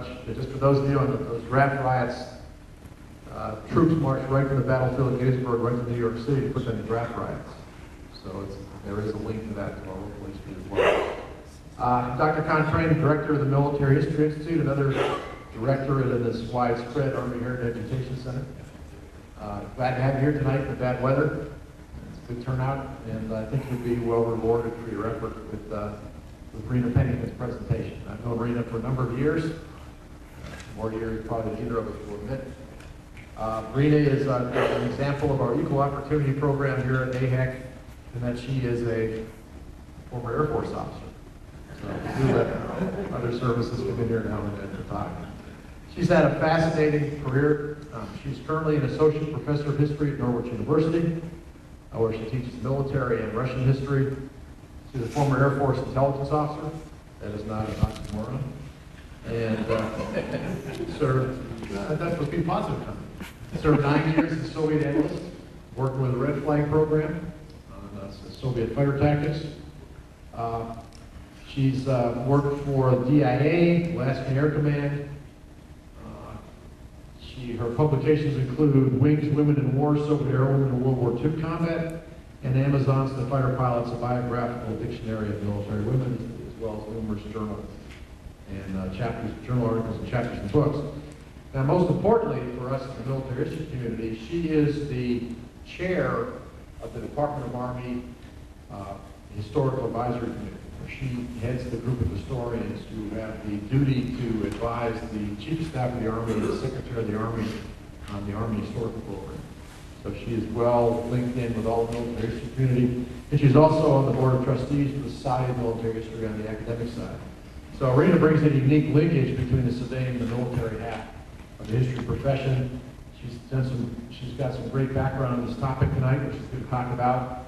much. Just for those of you on those draft riots, troops marched right from the battlefield of Gettysburg right to New York City to put down the draft riots. So there is a link to that to our local history as well. Dr. Contrain, director of the Military History Institute, another director of this widespread Army Heritage Education Center. Glad to have you here tonight in the bad weather. It's a good turnout, and I think you'll be well rewarded for your effort with Reina Pennington's presentation. I've known Reina for a number of years, more years probably than either of us will admit. Reina is an example of our Equal Opportunity Program here at AHEC, and that she is a former Air Force officer. So we do let other services come in here now and then to talk. She's had a fascinating career. She's currently an associate professor of history at Norwich University, where she teaches military and Russian history. She's a former Air Force intelligence officer. That is not an oxymoron. And served, that would be positive comment. Served 9 years as a Soviet analyst, working with the Red Flag program on Soviet fighter tactics. She's worked for DIA, Alaskan Air Command. Her publications include Wings, Women in War, Soviet Airwomen in World War II Combat, and Amazon's The Fighter Pilots, a biographical dictionary of military women, as well as numerous journal and journal articles and chapters and books. Now, most importantly for us in the military history community, she is the chair of the Department of Army Historical Advisory Committee. She heads the group of historians who have the duty to advise the Chief of Staff of the Army and the Secretary of the Army on the Army Historical Program. So she is well linked in with all the military history community. And she's also on the Board of Trustees for the Society of Military History on the academic side. So Reina brings a unique linkage between the civilian and the military half of the history profession. She's got some great background on this topic tonight, which is good to talk about.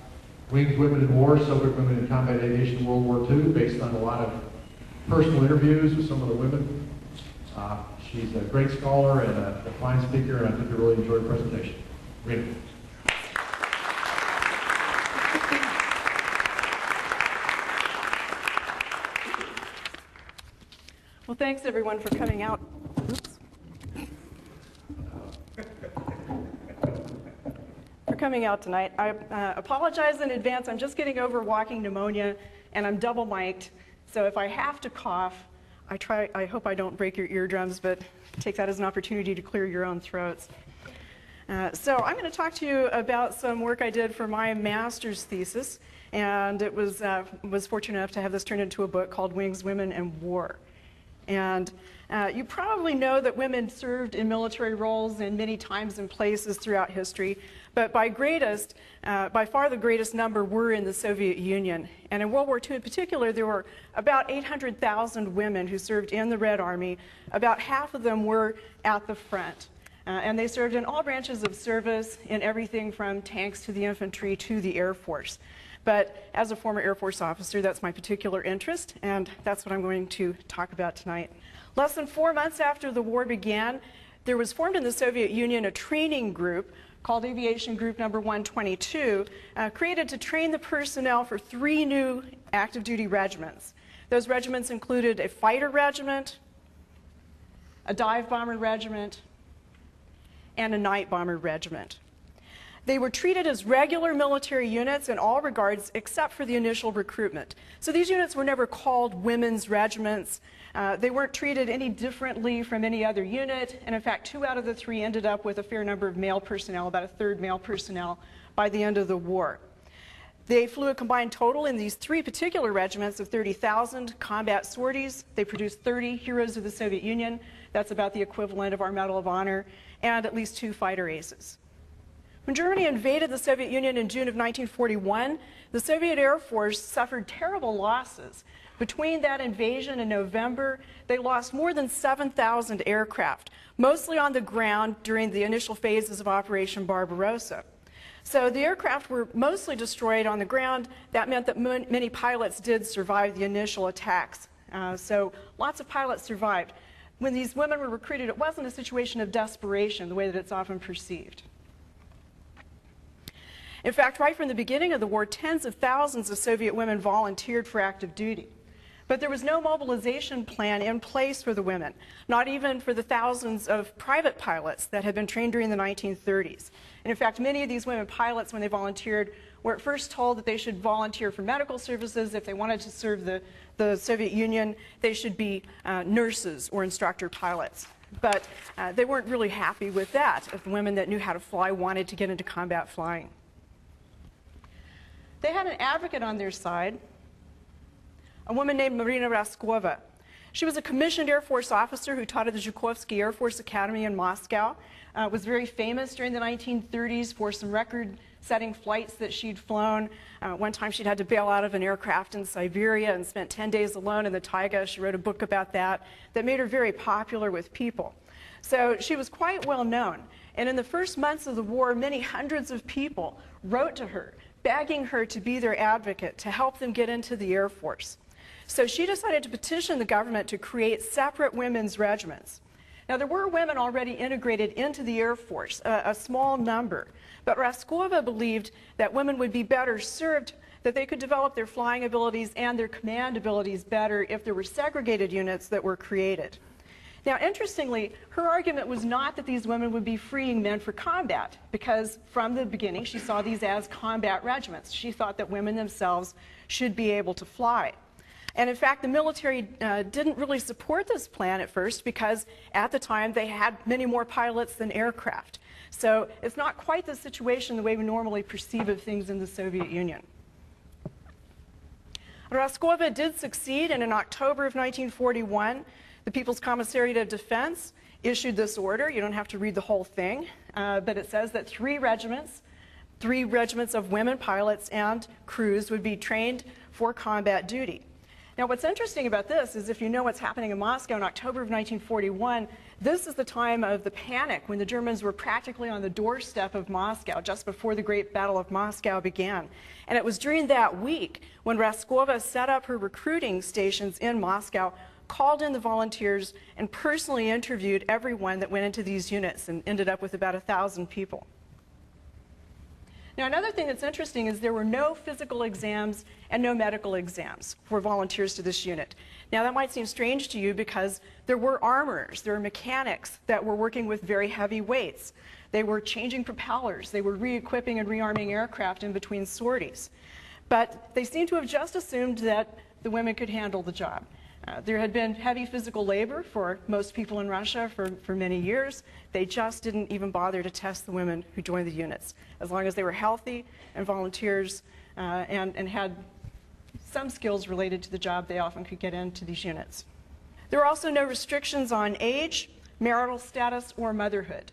Wings, Women in War, Soviet Women in Combat Aviation in World War II, based on a lot of personal interviews with some of the women. She's a great scholar and a fine speaker, and I think you'll really enjoy the presentation. Reina. Well, thanks everyone for coming out. Coming out tonight. I apologize in advance. I'm just getting over walking pneumonia, and I'm double mic'd. So if I have to cough, I hope I don't break your eardrums, but take that as an opportunity to clear your own throats. So I'm going to talk to you about some work I did for my master's thesis, and it was fortunate enough to have this turned into a book called Wings, Women, and War. And you probably know that women served in military roles in many times and places throughout history, but by far the greatest number were in the Soviet Union. And in World War II in particular, there were about 800,000 women who served in the Red Army. About half of them were at the front. And they served in all branches of service, in everything from tanks to the infantry to the Air Force. But as a former Air Force officer, that's my particular interest, and that's what I'm going to talk about tonight. Less than 4 months after the war began, there was formed in the Soviet Union a training group called Aviation Group Number 122, created to train the personnel for 3 new active duty regiments. Those regiments included a fighter regiment, a dive bomber regiment, and a night bomber regiment. They were treated as regular military units in all regards except for the initial recruitment. So these units were never called women's regiments. They weren't treated any differently from any other unit. And in fact, 2 out of the 3 ended up with a fair number of male personnel, about a third male personnel by the end of the war. They flew a combined total in these 3 particular regiments of 30,000 combat sorties. They produced 30 heroes of the Soviet Union. That's about the equivalent of our Medal of Honor, and at least 2 fighter aces. When Germany invaded the Soviet Union in June of 1941, the Soviet Air Force suffered terrible losses. Between that invasion and November, they lost more than 7,000 aircraft, mostly on the ground during the initial phases of Operation Barbarossa. So the aircraft were mostly destroyed on the ground. That meant that many pilots did survive the initial attacks. So lots of pilots survived. When these women were recruited, it wasn't a situation of desperation, the way that it's often perceived. In fact, right from the beginning of the war, tens of thousands of Soviet women volunteered for active duty. But there was no mobilization plan in place for the women, not even for the thousands of private pilots that had been trained during the 1930s. And in fact, many of these women pilots, when they volunteered, were at first told that they should volunteer for medical services. If they wanted to serve the Soviet Union, they should be nurses or instructor pilots. But they weren't really happy with that, if the women that knew how to fly wanted to get into combat flying. They had an advocate on their side, a woman named Marina Raskova. She was a commissioned Air Force officer who taught at the Zhukovsky Air Force Academy in Moscow, was very famous during the 1930s for some record-setting flights that she'd flown. One time she'd had to bail out of an aircraft in Siberia and spent 10 days alone in the taiga. She wrote a book about that made her very popular with people. So she was quite well known. And in the first months of the war, many hundreds of people wrote to her, begging her to be their advocate, to help them get into the Air Force. So she decided to petition the government to create separate women's regiments. Now, there were women already integrated into the Air Force, a small number, but Raskova believed that women would be better served, that they could develop their flying abilities and their command abilities better if there were segregated units that were created. Now, interestingly, her argument was not that these women would be freeing men for combat, because from the beginning she saw these as combat regiments. She thought that women themselves should be able to fly. And in fact, the military didn't really support this plan at first because at the time they had many more pilots than aircraft. So it's not quite the situation the way we normally perceive of things in the Soviet Union. Raskova did succeed, and in October of 1941, the People's Commissariat of Defense issued this order. You don't have to read the whole thing, but it says that three regiments of women pilots and crews would be trained for combat duty. Now, what's interesting about this is if you know what's happening in Moscow in October of 1941, this is the time of the panic when the Germans were practically on the doorstep of Moscow just before the Great Battle of Moscow began. And it was during that week when Raskova set up her recruiting stations in Moscow, called in the volunteers, and personally interviewed everyone that went into these units and ended up with about 1,000 people. Now, another thing that's interesting is there were no physical exams and no medical exams for volunteers to this unit. Now, that might seem strange to you because there were armorers, there were mechanics that were working with very heavy weights. They were changing propellers, they were re-equipping and rearming aircraft in between sorties. But they seem to have just assumed that the women could handle the job. There had been heavy physical labor for most people in Russia for many years. They just didn't even bother to test the women who joined the units. As long as they were healthy and volunteers and had some skills related to the job, they often could get into these units. There were also no restrictions on age, marital status, or motherhood.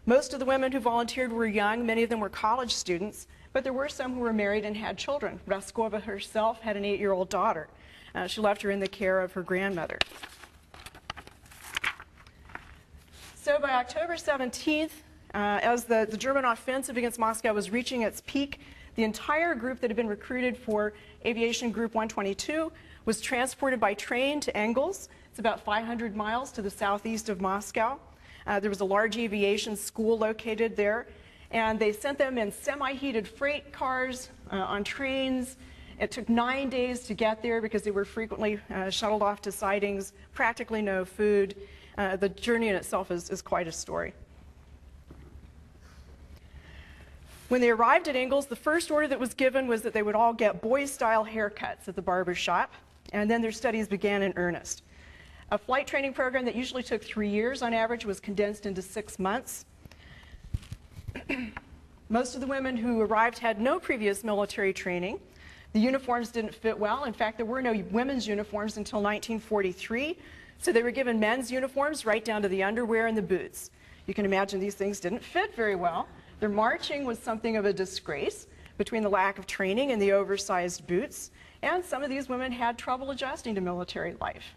Most of the women who volunteered were young. Many of them were college students, but there were some who were married and had children. Raskova herself had an 8-year-old daughter. She left her in the care of her grandmother. So by October 17th, as the German offensive against Moscow was reaching its peak, the entire group that had been recruited for Aviation Group 122 was transported by train to Engels. It's about 500 miles to the southeast of Moscow. There was a large aviation school located there, and they sent them in semi-heated freight cars, on trains. It took 9 days to get there because they were frequently shuttled off to sidings, practically no food. The journey in itself is quite a story. When they arrived at Engels, the first order that was given was that they would all get boy-style haircuts at the barber shop, and then their studies began in earnest. A flight training program that usually took 3 years on average was condensed into 6 months. Most of the women who arrived had no previous military training. The uniforms didn't fit well. In fact, there were no women's uniforms until 1943, so they were given men's uniforms right down to the underwear and the boots. You can imagine these things didn't fit very well. Their marching was something of a disgrace between the lack of training and the oversized boots, and some of these women had trouble adjusting to military life.